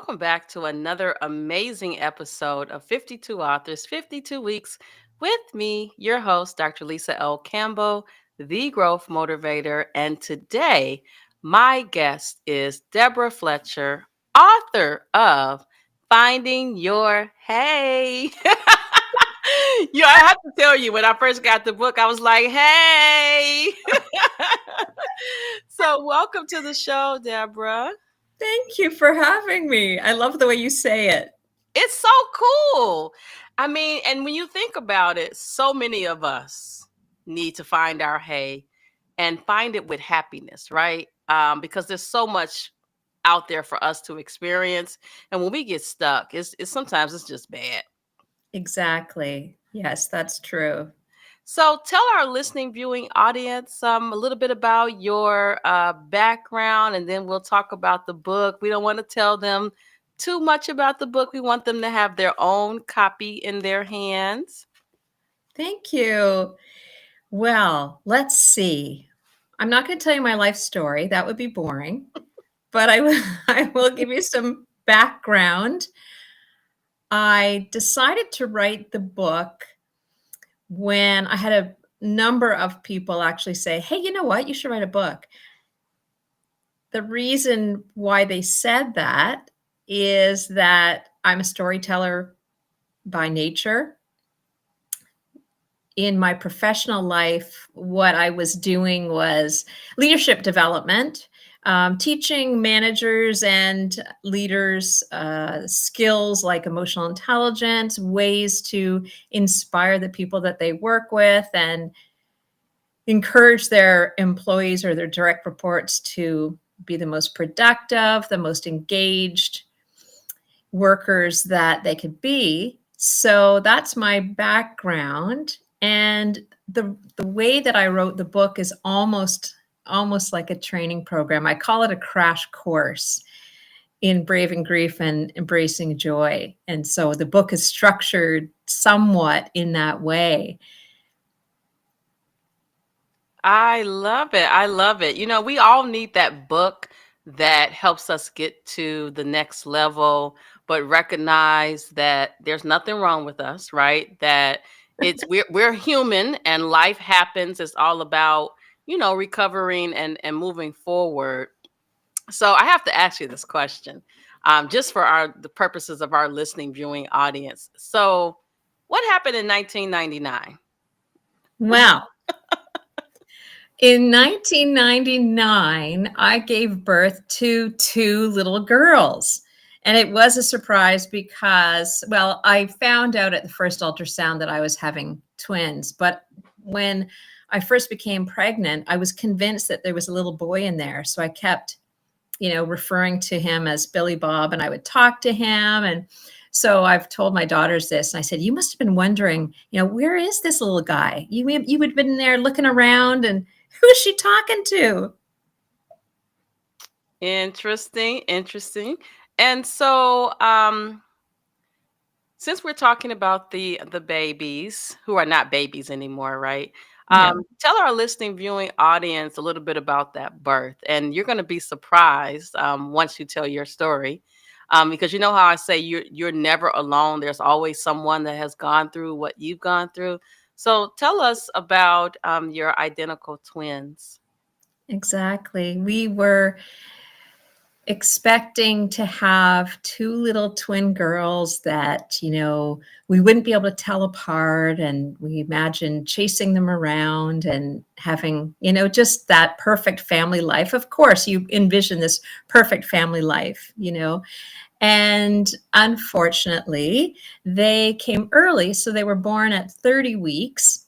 welcome back to another amazing episode of 52 Authors, 52 Weeks with me, your host, Dr. Lisa L. Campbell, the Growth Motivator. And today, my guest is Deborah Fletcher, author of Finding Your Hey. I have to tell you, when I first got the book, I was like, hey. So, welcome to the show, Deborah. Thank you for having me. I love the way you say it. It's so cool. I mean, and when you think about it, so many of us need to find our hey and find it with happiness, right? Because there's so much out there for us to experience. And when we get stuck, it's sometimes it's just bad. Exactly. Yes, that's true. So tell our listening, viewing audience a little bit about your background, and then we'll talk about the book. We don't want to tell them too much about the book. We want them to have their own copy in their hands. Thank you. Well, let's see. I'm not going to tell you my life story. That would be boring. But I will give you some background. I decided to write the book when I had a number of people actually say, hey, you know what? You should write a book. The reason why they said that is that I'm a storyteller by nature. In my professional life, what I was doing was leadership development, teaching managers and leaders skills like emotional intelligence, ways to inspire the people that they work with, and encourage their employees or their direct reports to be the most productive, the most engaged workers that they could be. So that's my background. And the way that I wrote the book is almost like a training program. I call it a crash course in braving grief and embracing joy. And so the book is structured somewhat in that way. I love it. I love it. We all need that book that helps us get to the next level, but recognize that there's nothing wrong with us, right? That we're human and life happens. It's all about, recovering and moving forward. So I have to ask you this question, just for the purposes of our listening, viewing audience. So what happened in 1999? Well, in 1999, I gave birth to two little girls. And it was a surprise because, well, I found out at the first ultrasound that I was having twins. But when I first became pregnant, I was convinced that there was a little boy in there. So I kept, referring to him as Billy Bob, and I would talk to him. And so I've told my daughters this, and I said, you must have been wondering, where is this little guy? You would have been there looking around, and who is she talking to? Interesting. And so, since we're talking about the babies who are not babies anymore, right? Yeah. Tell our listening, viewing audience a little bit about that birth, and you're going to be surprised once you tell your story, because you know how I say you're never alone. There's always someone that has gone through what you've gone through. So tell us about your identical twins. Exactly. We were expecting to have two little twin girls that, we wouldn't be able to tell apart. And we imagined chasing them around and having, just that perfect family life. Of course, you envision this perfect family life, And unfortunately, they came early. So they were born at 30 weeks.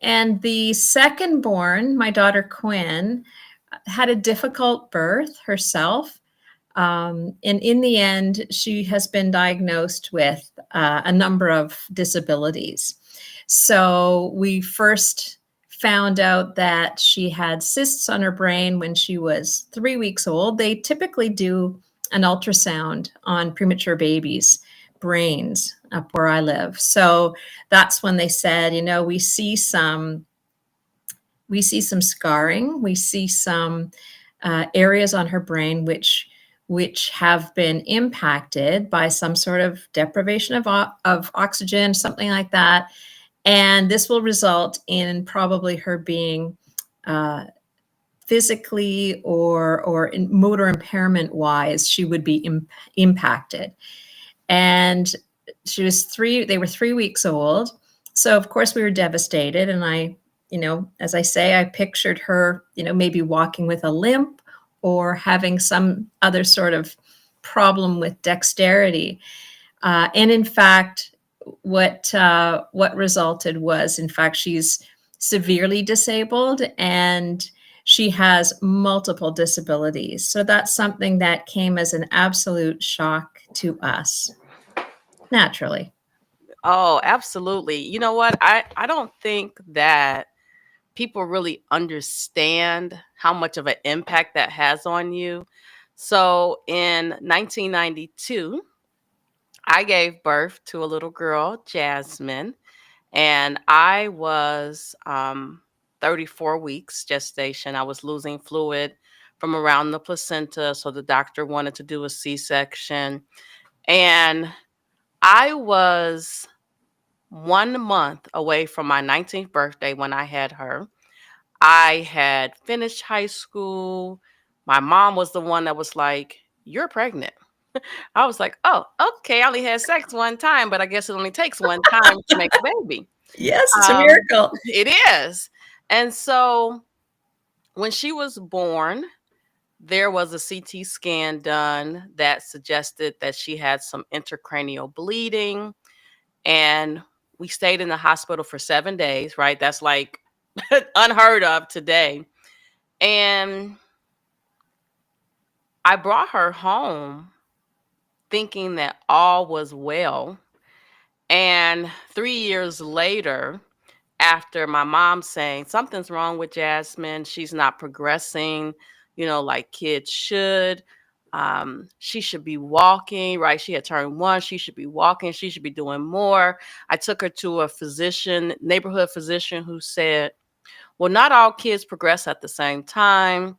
And the second born, my daughter Quinn, had a difficult birth herself. And in the end, she has been diagnosed with a number of disabilities. So we first found out that she had cysts on her brain when she was 3 weeks old. They typically do an ultrasound on premature babies' brains up where I live. So that's when they said, we see some scarring. We see some areas on her brain which which have been impacted by some sort of deprivation of oxygen, something like that. And this will result in probably her being uh, physically or in motor impairment wise, she would be impacted. And they were 3 weeks old. So of course we were devastated. And as I say, I pictured her, maybe walking with a limp or having some other sort of problem with dexterity. And in fact, what resulted was, in fact, she's severely disabled and she has multiple disabilities. So that's something that came as an absolute shock to us, naturally. Oh, absolutely. You know what? I don't think that people really understand how much of an impact that has on you. So in 1992, I gave birth to a little girl, Jasmine, and I was 34 weeks gestation. I was losing fluid from around the placenta, so the doctor wanted to do a C-section. And I was 1 month away from my 19th birthday when I had her. I had finished high school. My mom was the one that was like, "You're pregnant." I was like, "Oh, okay. I only had sex one time, but I guess it only takes one time to make a baby." Yes, it's a miracle. It is. And so when she was born, there was a CT scan done that suggested that she had some intracranial bleeding. And we stayed in the hospital for 7 days, right? That's like unheard of today. And I brought her home thinking that all was well. And 3 years later, after my mom saying something's wrong with Jasmine, she's not progressing, like kids should. She should be walking, right? She had turned 1. She should be walking. She should be doing more. I took her to a physician, neighborhood physician, who said, well, not all kids progress at the same time.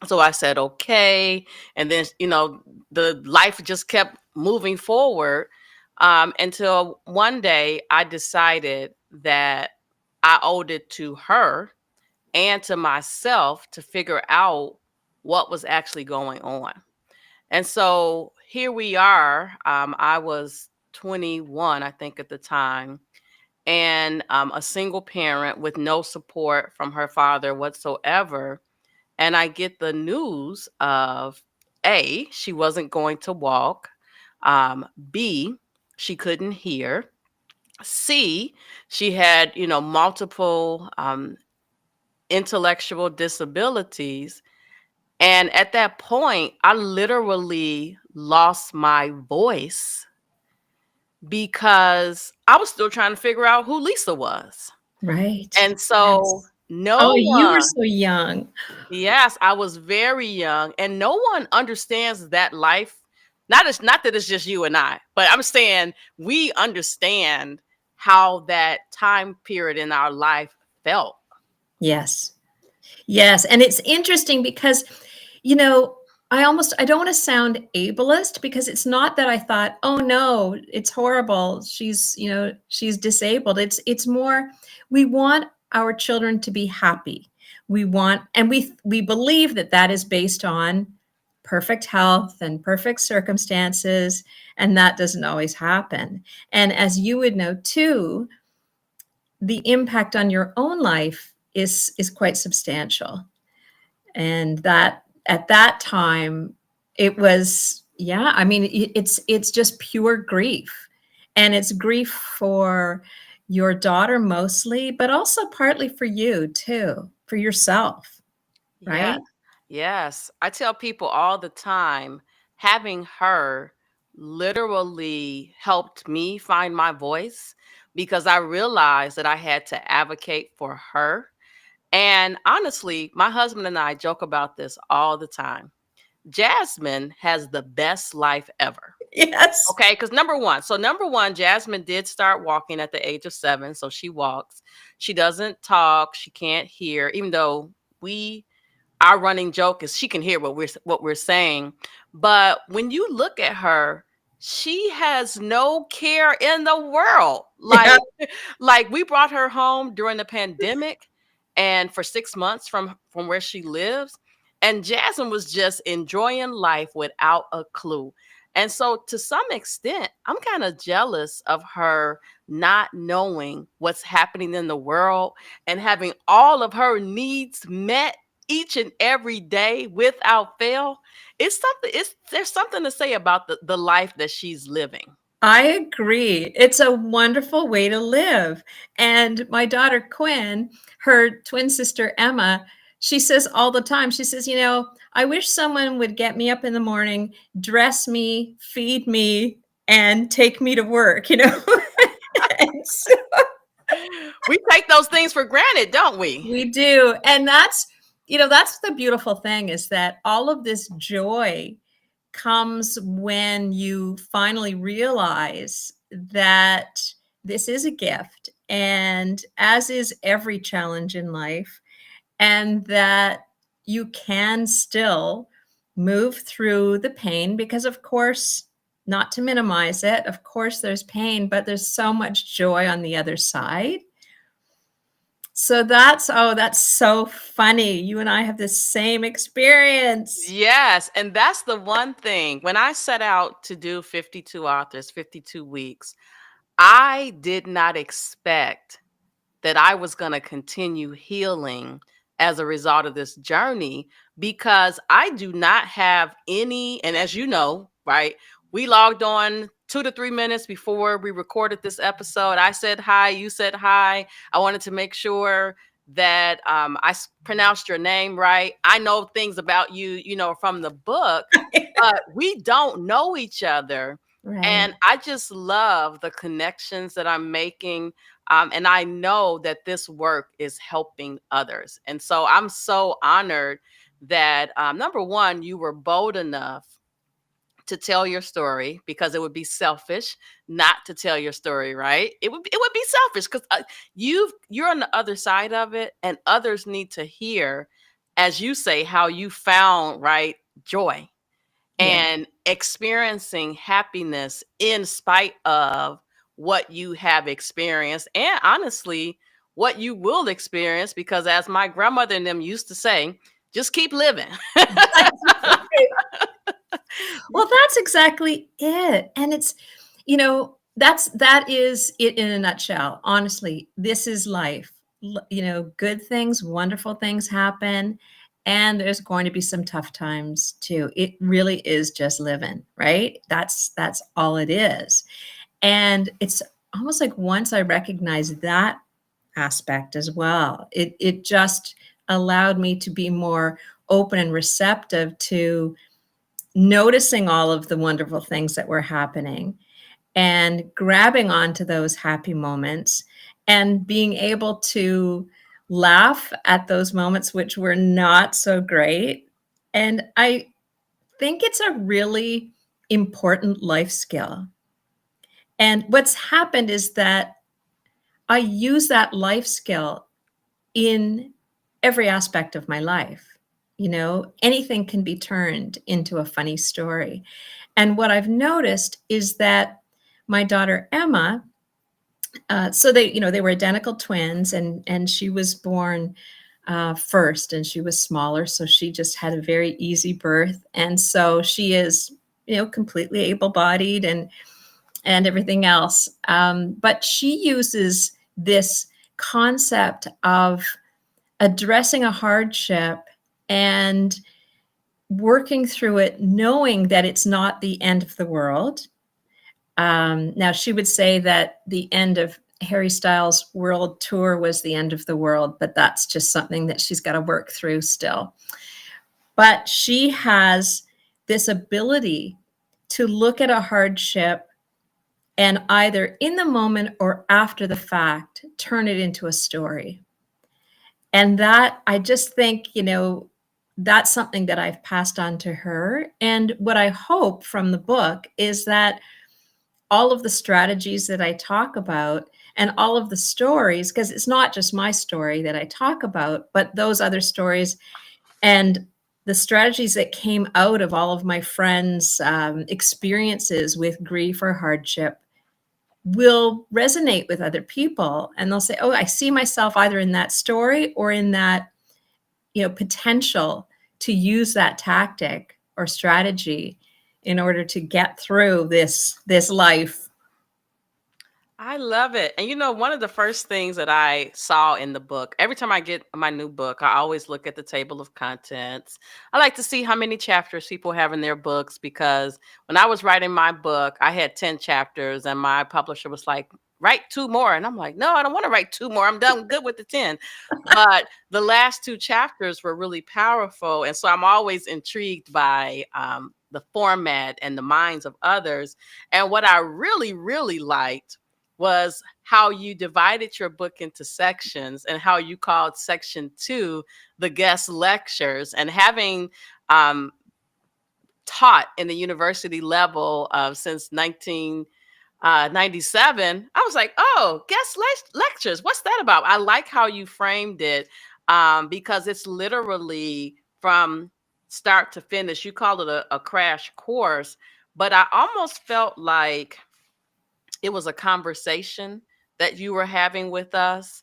So I said, okay. And then, the life just kept moving forward until one day I decided that I owed it to her and to myself to figure out what was actually going on. And so here we are. I was 21, I think, at the time, and a single parent with no support from her father whatsoever. And I get the news of A, she wasn't going to walk. B, she couldn't hear. C, she had, multiple intellectual disabilities. And at that point, I literally lost my voice because I was still trying to figure out who Lisa was. Right. And so Yes. no Oh, you were one, so young. yes, I was very young, and no one understands that life. Not that it's just you and I, but I'm saying we understand how that time period in our life felt. Yes. Yes. And it's interesting because, you know, I don't want to sound ableist because it's not that I thought, oh no, it's horrible. She's disabled. It's more, we want our children to be happy. We believe that that is based on perfect health and perfect circumstances, and that doesn't always happen. And as you would know too, the impact on your own life is quite substantial. And that at that time it was, yeah, I mean, it's just pure grief. And it's grief for your daughter mostly, but also partly for you too, for yourself, Yeah. right? Yes. I tell people all the time, having her literally helped me find my voice because I realized that I had to advocate for her. And honestly, my husband and I joke about this all the time. Jasmine has the best life ever. Yes. Okay, because number one, Jasmine did start walking at the age of 7, so she walks. She doesn't talk, she can't hear, even though we our running joke is she can hear what we're saying. But when you look at her, she has no care in the world. Yeah. Like we brought her home during the pandemic and for 6 months from where she lives. And Jasmine was just enjoying life without a clue. And so to some extent, I'm kind of jealous of her not knowing what's happening in the world and having all of her needs met each and every day without fail. There's something to say about the life that she's living. I agree. It's a wonderful way to live. And my daughter Quinn, her twin sister Emma, she says all the time, she says, I wish someone would get me up in the morning, dress me, feed me, and take me to work. And so We take those things for granted, don't we? we do. And that's the beautiful thing, is that all of this joy comes when you finally realize that this is a gift, and as is every challenge in life, and that you can still move through the pain, because of course, not to minimize it, of course there's pain, but there's so much joy on the other side. So that's so funny. You and I have the same experience. Yes, and that's the one thing. When I set out to do 52 authors, 52 weeks, I did not expect that I was going to continue healing as a result of this journey, because I do not have any, and as you know, right, we logged on 2 to 3 minutes before we recorded this episode. I said hi, you said hi. I wanted to make sure that pronounced your name right. I know things about you, from the book, but we don't know each other. Right. And I just love the connections that I'm making. And I know that this work is helping others. And so I'm so honored that, number one, you were bold enough to tell your story, because it would be selfish not to tell your story, right? It would be selfish, because you're on the other side of it, and others need to hear, as you say, how you found, right, joy Yeah. and experiencing happiness in spite of what you have experienced, and honestly what you will experience, because as my grandmother and them used to say, just keep living. Well, that's exactly it. And that is it in a nutshell. Honestly, this is life. Good things, wonderful things happen, and there's going to be some tough times too. It really is just living, right? That's all it is. And it's almost like once I recognized that aspect as well, it just allowed me to be more open and receptive to noticing all of the wonderful things that were happening and grabbing onto those happy moments and being able to laugh at those moments which were not so great. And I think it's a really important life skill. And what's happened is that I use that life skill in every aspect of my life. Anything can be turned into a funny story. And what I've noticed is that my daughter Emma, so they were identical twins, and she was born first, and she was smaller, so she just had a very easy birth, and so she is completely able-bodied and everything else. But she uses this concept of addressing a hardship and working through it, knowing that it's not the end of the world. Now, she would say that the end of Harry Styles' world tour was the end of the world, but that's just something that she's got to work through still. But she has this ability to look at a hardship and either in the moment or after the fact, turn it into a story. And that, I just think, that's something that I've passed on to her. And what I hope from the book is that all of the strategies that I talk about and all of the stories, because it's not just my story that I talk about, but those other stories And the strategies that came out of all of my friends' experiences with grief or hardship will resonate with other people. And they'll say, oh, I see myself either in that story or in that, potential to use that tactic or strategy in order to get through this life. I love it. And one of the first things that I saw in the book, every time I get my new book, I always look at the table of contents. I like to see how many chapters people have in their books, because when I was writing my book, I had 10 chapters and my publisher was like, write 2 more. And I'm like, no, I don't want to write 2 more. I'm done good with the 10. But the last 2 chapters were really powerful. And so I'm always intrigued by the format and the minds of others. And what I really, really liked was how you divided your book into sections, and how you called section 2 the guest lectures. And having um, taught in the university level since 1997, I was like, oh, lectures, what's that about? I like how you framed it, because it's literally from start to finish. You called it a crash course, but I almost felt like it was a conversation that you were having with us,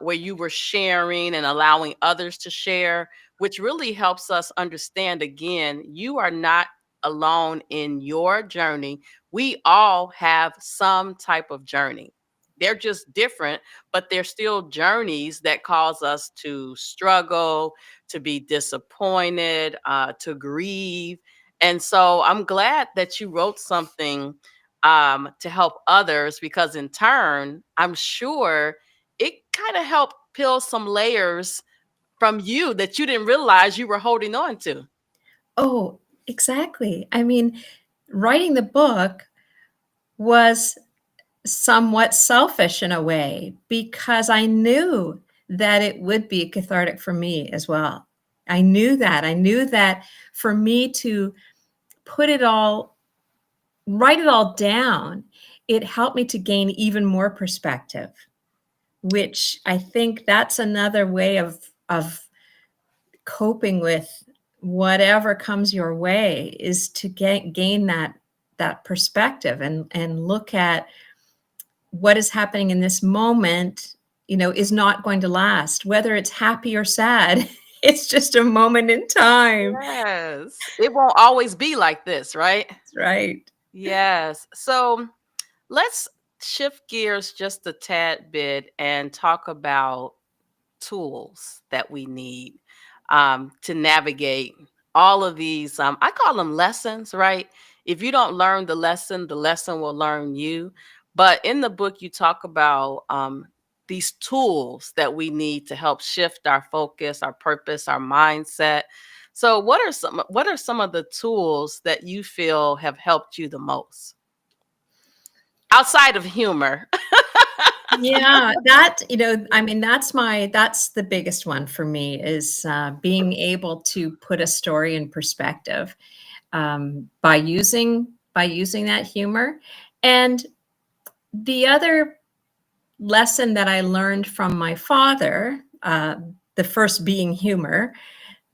where you were sharing and allowing others to share, which really helps us understand, again, you are not alone in your journey. We all have some type of journey. They're just different, but they're still journeys that cause us to struggle, to be disappointed, to grieve. And so I'm glad that you wrote something to help others, because in turn, I'm sure it kind of helped peel some layers from you that you didn't realize you were holding on to. Oh, exactly. I mean, writing the book was somewhat selfish in a way, because I knew that it would be cathartic for me as well. I knew that. I knew that for me to put it all, write it all down, it helped me to gain even more perspective, which I think that's another way of coping with whatever comes your way, is to gain that perspective and look at what is happening in this moment, is not going to last, whether it's happy or sad. It's just a moment in time. Yes. It won't always be like this, right? That's right. Yes. So let's shift gears just a tad bit and talk about tools that we need to navigate all of these. I call them lessons, right? If you don't learn the lesson will learn you. But in the book, you talk about these tools that we need to help shift our focus, our purpose, our mindset. So, what are some of the tools that you feel have helped you the most outside of humor? Yeah, I mean, that's the biggest one for me, is being able to put a story in perspective, by using that humor. And the other lesson that I learned from my father, the first being humor,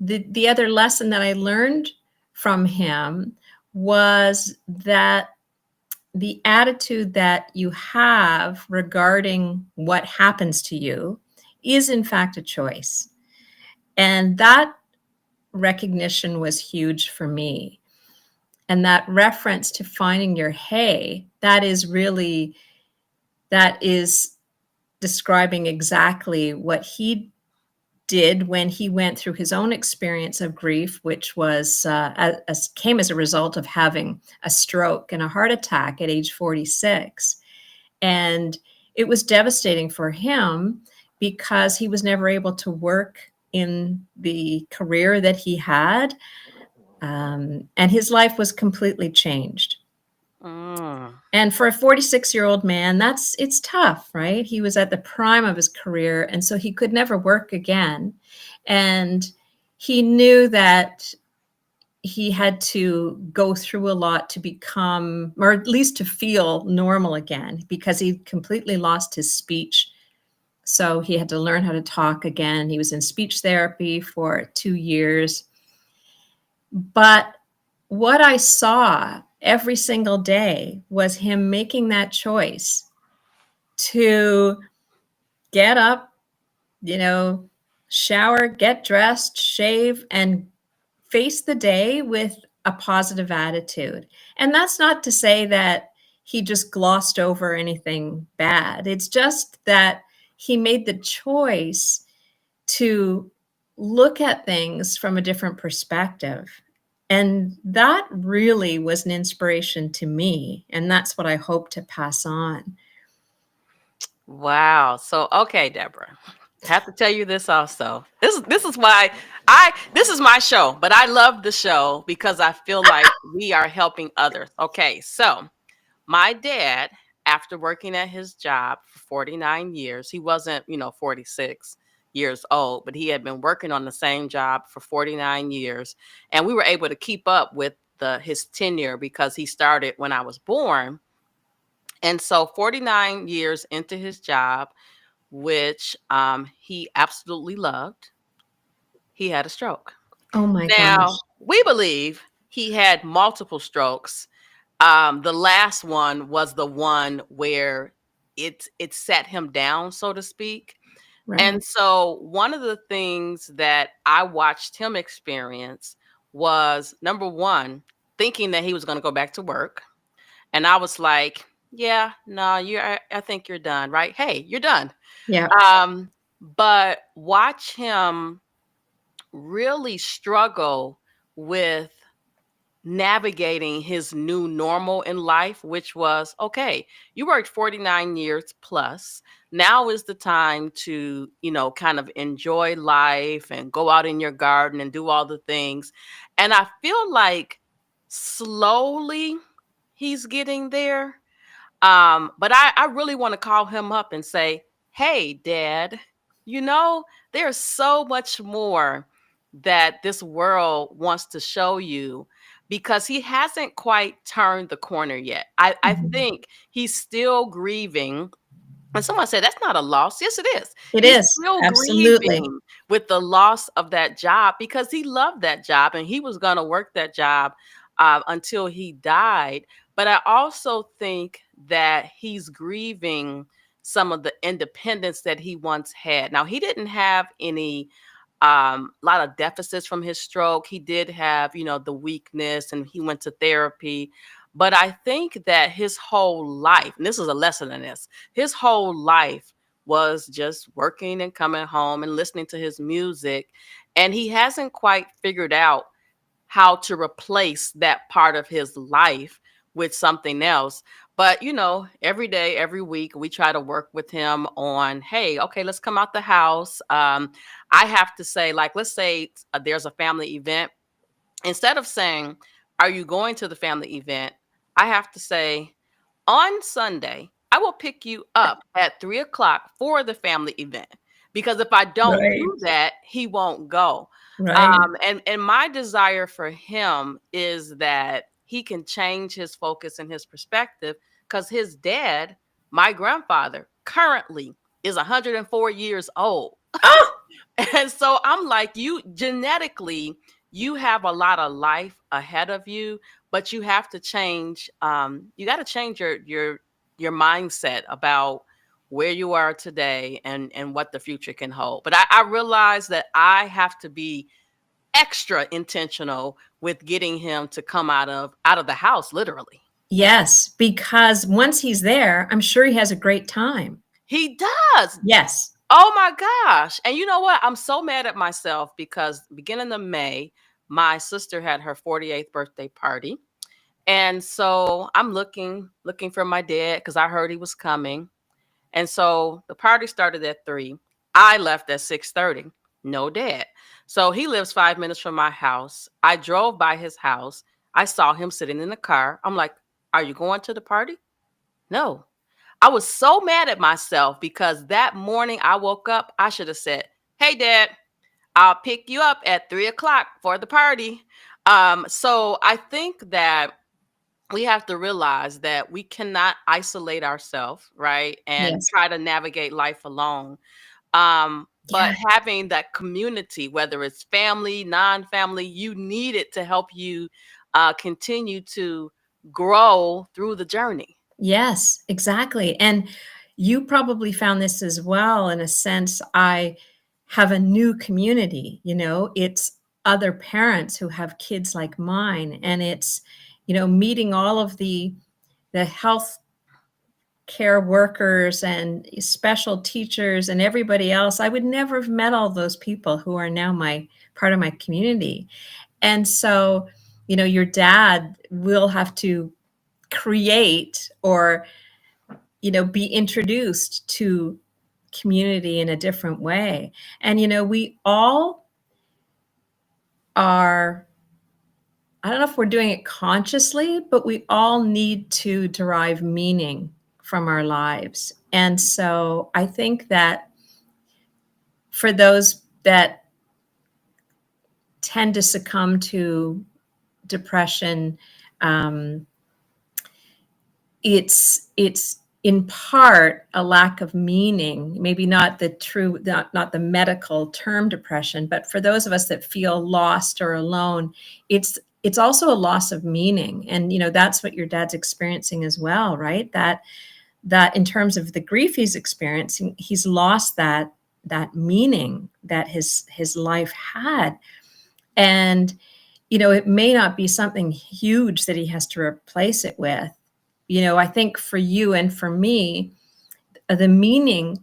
the other lesson that I learned from him was that the attitude that you have regarding what happens to you is in fact a choice. And that recognition was huge for me. And that reference to finding your hey, that is describing exactly what he did when he went through his own experience of grief, which was came as a result of having a stroke and a heart attack at age 46. And it was devastating for him, because he was never able to work in the career that he had. And his life was completely changed. Mm. And for a 46-year-old man, it's tough, right? He was at the prime of his career, and so he could never work again. And he knew that he had to go through a lot to become, or at least to feel normal again, because he completely lost his speech So he had to learn how to talk again. He was in speech therapy for 2 years. But what I saw every single day was him making that choice to get up, you know, shower, get dressed, shave, and face the day with a positive attitude. And that's not to say that he just glossed over anything bad. It's just that he made the choice to look at things from a different perspective. And that really was an inspiration to me. And that's what I hope to pass on. Wow. So, okay, Deborah, I have to tell you this also. This is why this is my show, but I love the show because I feel like we are helping others. Okay, so my dad, after working at his job for 49 years, he wasn't, 46 years old, but he had been working on the same job for 49 years, and we were able to keep up with his tenure because he started when I was born. And so 49 years into his job, which he absolutely loved, he had a stroke. Oh my Now, gosh. we believe he had multiple strokes. The last one was the one where it set him down, so to speak. Right. And so one of the things that I watched him experience was, number one, thinking that he was going to go back to work. And I was like, yeah, no, I think you're done, right? Hey, you're done. Yeah. But watch him really struggle with navigating his new normal in life, which was, okay, you worked 49 years plus. Now is the time to, kind of enjoy life and go out in your garden and do all the things. And I feel like slowly he's getting there. But I really want to call him up and say, hey, Dad, you know, there's so much more that this world wants to show you because he hasn't quite turned the corner yet. I Mhm. think he's still grieving, and someone said, "That's not a loss." Yes, it is. It He's is. still Absolutely. grieving with the loss of that job because he loved that job and he was going to work that job until he died. But I also think that he's grieving some of the independence that he once had. Now, he didn't have any lot of deficits from his stroke. He did have, the weakness, and he went to therapy. But I think that his whole life, and this is a lesson in this, his whole life was just working and coming home and listening to his music. And he hasn't quite figured out how to replace that part of his life with something else. But, every day, every week, we try to work with him on, hey, okay, let's come out the house. I have to say, like, let's say there's a family event. Instead of saying, are you going to the family event? I have to say, on Sunday, I will pick you up at 3 o'clock for the family event. Because if I don't Right. do that, he won't go. Right. And my desire for him is that he can change his focus and his perspective because his dad, my grandfather, currently is 104 years old. Oh, And so I'm like, you genetically, you have a lot of life ahead of you, but you have to change. You got to change your mindset about where you are today and what the future can hold. But I realize that I have to be extra intentional with getting him to come out of the house, literally. yes. Because once he's there, I'm sure he has a great time. He does. Yes. Oh my gosh. And you know what? I'm so mad at myself because beginning of May, my sister had her 48th birthday party. And so I'm looking for my dad because I heard he was coming. And so the party started at 3. I left at 6:30. No dad. So he lives 5 minutes from my house. I drove by his house. I saw him sitting in the car. I'm like, are you going to the party? No. I was so mad at myself because that morning I woke up, I should have said, hey, Dad, I'll pick you up at 3 o'clock for the party. So I think that we have to realize that we cannot isolate ourselves, right? And Yes. try to navigate life alone. But Yeah. having that community, whether it's family, non-family, you need it to help you continue to grow through the journey. Yes, exactly. And you probably found this as well. In a sense, I have a new community, it's other parents who have kids like mine. And it's, meeting all of the health care workers and special teachers and everybody else. I would never have met all those people who are now my part of my community. And so, your dad will have to create or be introduced to community in a different way. And we all are, I don't know if we're doing it consciously, but we all need to derive meaning from our lives. And so I think that for those that tend to succumb to depression, um, it's in part a lack of meaning, maybe not the true, not the medical term depression, but for those of us that feel lost or alone, it's also a loss of meaning. And that's what your dad's experiencing as well, right? That in terms of the grief he's experiencing, he's lost that meaning that his life had. And it may not be something huge that he has to replace it with. I think for you and for me, the meaning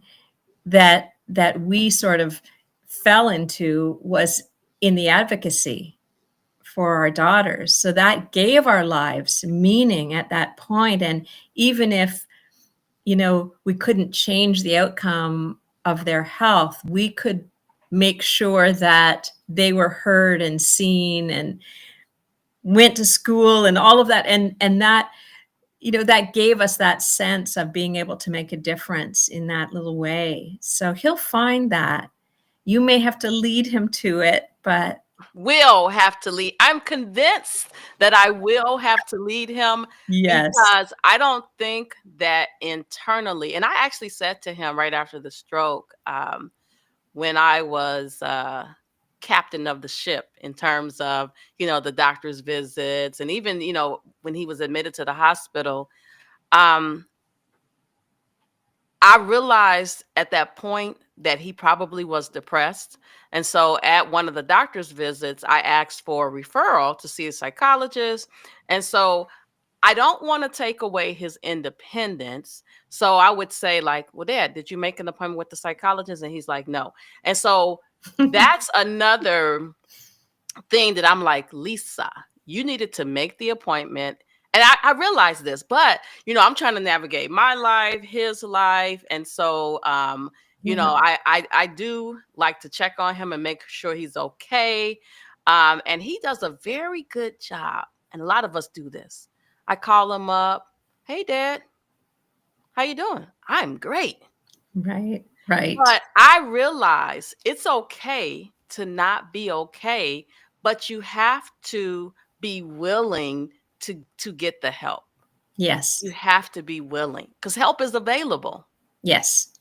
that we sort of fell into was in the advocacy for our daughters. So that gave our lives meaning at that point. And even if, we couldn't change the outcome of their health, we could make sure that they were heard and seen and went to school and all of that. And that, that gave us that sense of being able to make a difference in that little way. So he'll find that. You may have to lead him to it, but Will have to lead. I'm convinced that I will have to lead him, yes. because I don't think that internally, and I actually said to him right after the stroke, when I was captain of the ship, in terms of, the doctor's visits, and even, when he was admitted to the hospital, um, I realized at that point that he probably was depressed. And so at one of the doctor's visits, I asked for a referral to see a psychologist. And so I don't want to take away his independence. So I would say, like, well, Dad, did you make an appointment with the psychologist? And he's like, no. And so that's another thing that I'm like, Lisa, you needed to make the appointment. And I realized this, but I'm trying to navigate my life, his life. And so Yeah. I do like to check on him and make sure he's okay. And he does a very good job. And a lot of us do this. I call him up. Hey, Dad, how you doing? I'm great. Right. Right. But I realize it's okay to not be okay, but you have to be willing to get the help. Yes. You have to be willing, because help is available. Yes.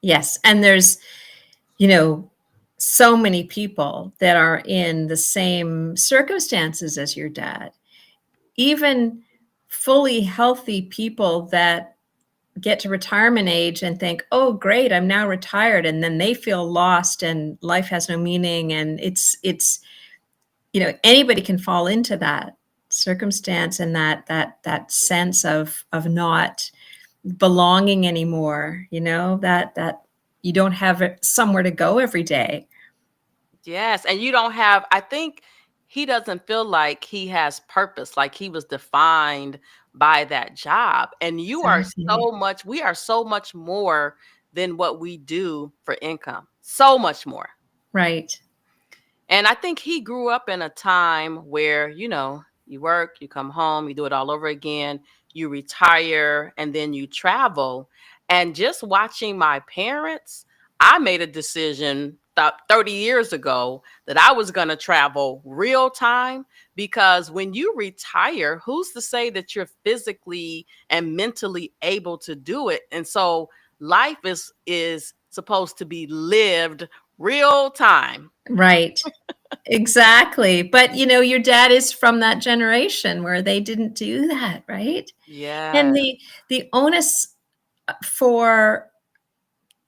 Yes. And there's, you know, so many people that are in the same circumstances as your dad, even fully healthy people that get to retirement age and think, oh, great, I'm now retired. And then they feel lost and life has no meaning. And it's, anybody can fall into that circumstance and that sense of not belonging anymore, that you don't have somewhere to go every day. Yes, and you don't have, I think he doesn't feel like he has purpose, like he was defined by that job. And Exactly. we are so much more than what we do for income. So much more. Right. And I think he grew up in a time where, you work, you come home, you do it all over again, you retire, and then you travel. And just watching my parents, I made a decision thought 30 years ago that I was going to travel real time, because when you retire, who's to say that you're physically and mentally able to do it? And so life is supposed to be lived real time. Right. Exactly. But your dad is from that generation where they didn't do that, right? And Yeah. the onus for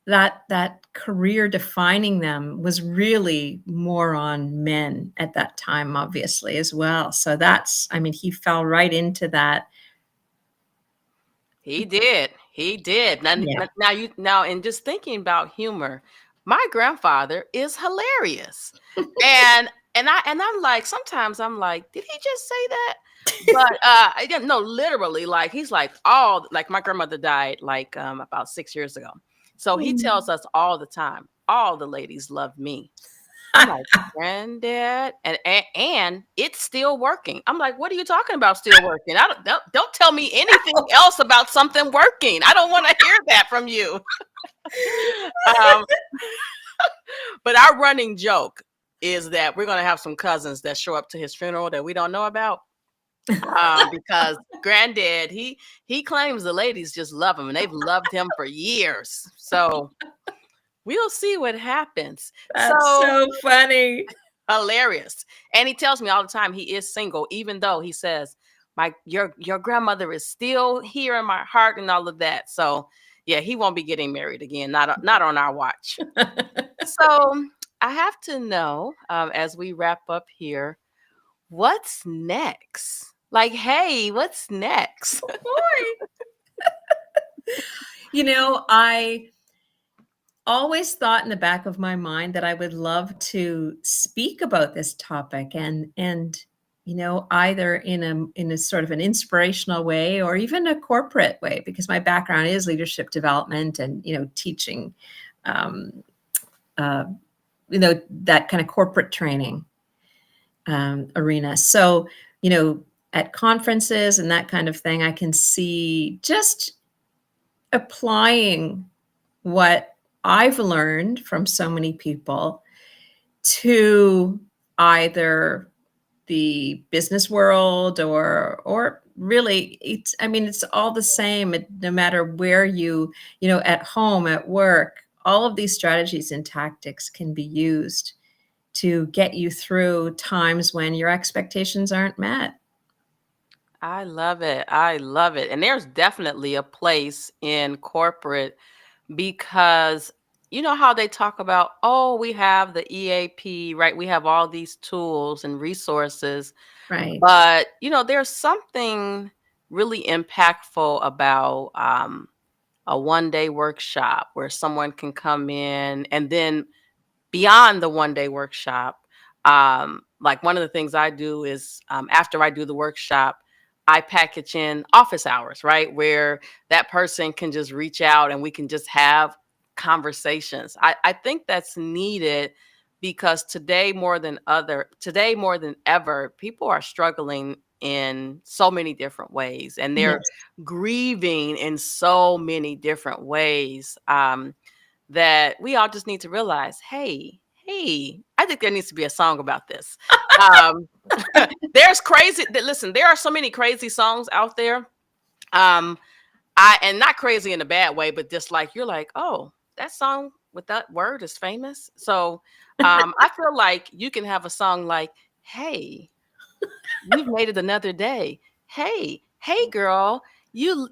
that career defining them was really more on men at that time, obviously, as well. So he fell right into that. He did. He did. Now, Yeah. now, and just thinking about humor, my grandfather is hilarious, and I'm like, sometimes I'm like, did he just say that? But I didn't know, literally, like he's like, all like, my grandmother died like about 6 years ago, so he tells us all the time, all the ladies love me. I'm like, granddad, and it's still working. I'm like, what are you talking about still working? Don't tell me anything else about something working. I don't want to hear that from you. um, but our running joke is that we're gonna have some cousins that show up to his funeral that we don't know about. Because granddad, he claims the ladies just love him and they've loved him for years. So we'll see what happens. That's So so funny. hilarious. And he tells me all the time he is single, even though he says, your grandmother is still here in my heart and all of that. So yeah, he won't be getting married again, not on our watch. So I have to know, as we wrap up here, what's next? Like, hey, what's next? Boy. I always thought in the back of my mind that I would love to speak about this topic and either in a sort of an inspirational way or even a corporate way, because my background is leadership development and teaching um, uh, that kind of corporate training arena. So at conferences and that kind of thing, I can see just applying what I've learned from so many people to either the business world or really it's all the same, no matter where at home, at work, all of these strategies and tactics can be used to get you through times when your expectations aren't met. I love it. I love it. And there's definitely a place in corporate, because you know how they talk about, oh, we have the EAP, right? We have all these tools and resources, Right. but there's something really impactful about a 1 day workshop where someone can come in, and then beyond the 1 day workshop, like one of the things I do is, after I do the workshop, I package in office hours, right? Where that person can just reach out and we can just have conversations. I think that's needed, because today more than ever, people are struggling in so many different ways, and they're Yes. grieving in so many different ways. That we all just need to realize, hey, I think there needs to be a song about this. Um, listen, there are so many crazy songs out there. Um, and not crazy in a bad way, but just like, you're like, oh, that song with that word is famous. So I feel like you can have a song like, hey, we've made it another day. Hey, girl, you're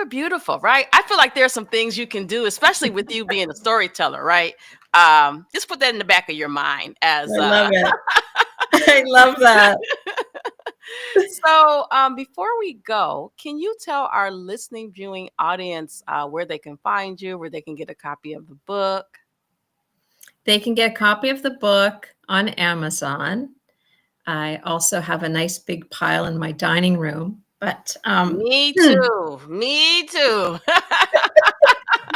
beautiful, right? I feel like there's some things you can do, especially with you being a storyteller, right? Just put that in the back of your mind as I love it. I love that. so before we go, can you tell our listening viewing audience where they can find you, where they can get a copy of the book? They can get a copy of the book on Amazon. I also have a nice big pile in my dining room, but Me too. Me too.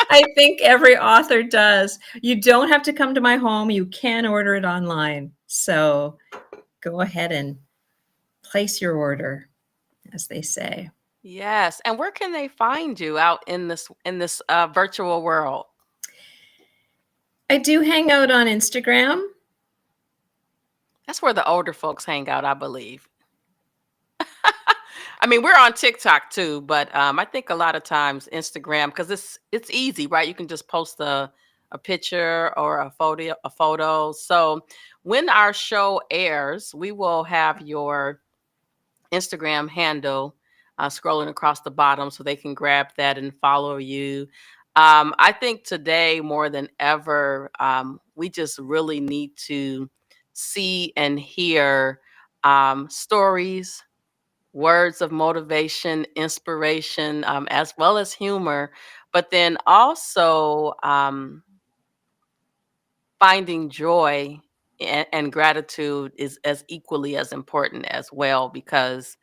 I think every author does. You don't have to come to my home. You can order it online. So go ahead and place your order, as they say. Yes. And where can they find you out in this virtual world? I do hang out on Instagram. That's where the older folks hang out, I believe. I mean, we're on TikTok too, but I think a lot of times Instagram, because it's easy, right? You can just post a picture or a photo. So when our show airs, we will have your Instagram handle scrolling across the bottom so they can grab that and follow you. I think today more than ever, we just really need to see and hear stories, words of motivation, inspiration, as well as humor, but then also finding joy and gratitude is as equally as important as well because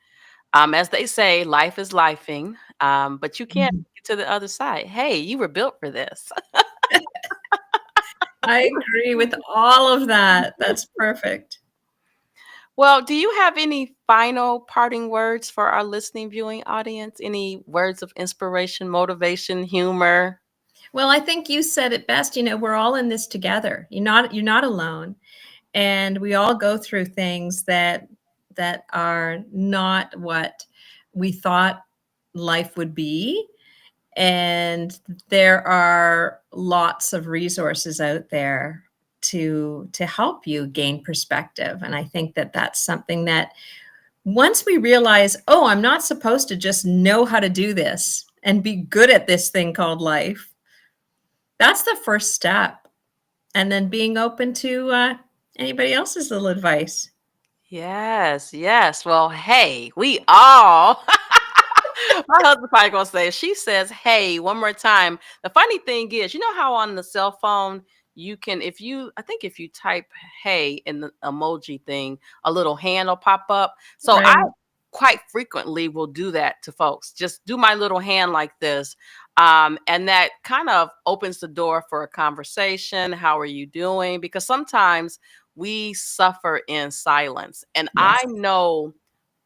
as they say, life is lifing, but you can't Mhm. get to the other side. Hey, you were built for this. I agree with all of that. That's perfect. Well, do you have any final parting words for our listening viewing audience? Any words of inspiration, motivation, humor? Well, I think you said it best. We're all in this together. You're not alone, and we all go through things that are not what we thought life would be. And there are lots of resources out there to help you gain perspective. And I think that that's something that once we realize, oh, I'm not supposed to just know how to do this and be good at this thing called life, that's the first step. And then being open to anybody else's little advice. Yes, yes. Well, hey, we all my husband's probably gonna say, she says, hey, one more time. The funny thing is, you know how on the cell phone you can, I think if you type hey in the emoji thing, a little hand will pop up. So I Right. quite frequently will do that to folks. Just do my little hand like this. And that kind of opens the door for a conversation. How are you doing? Because sometimes we suffer in silence. And I Yes. know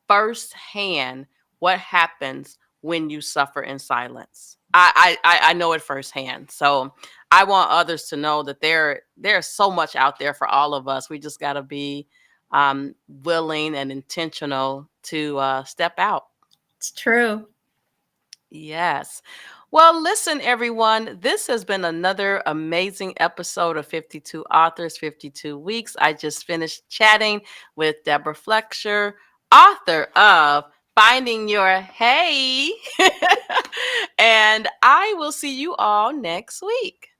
firsthand what happens when you suffer in silence. I know it firsthand. So I want others to know that there's so much out there for all of us. We just got to be willing and intentional to step out. It's true. Yes. Well, listen, everyone. This has been another amazing episode of 52 Authors, 52 Weeks. I just finished chatting with Deborah Fletcher, author of Finding Your Hey. And I will see you all next week.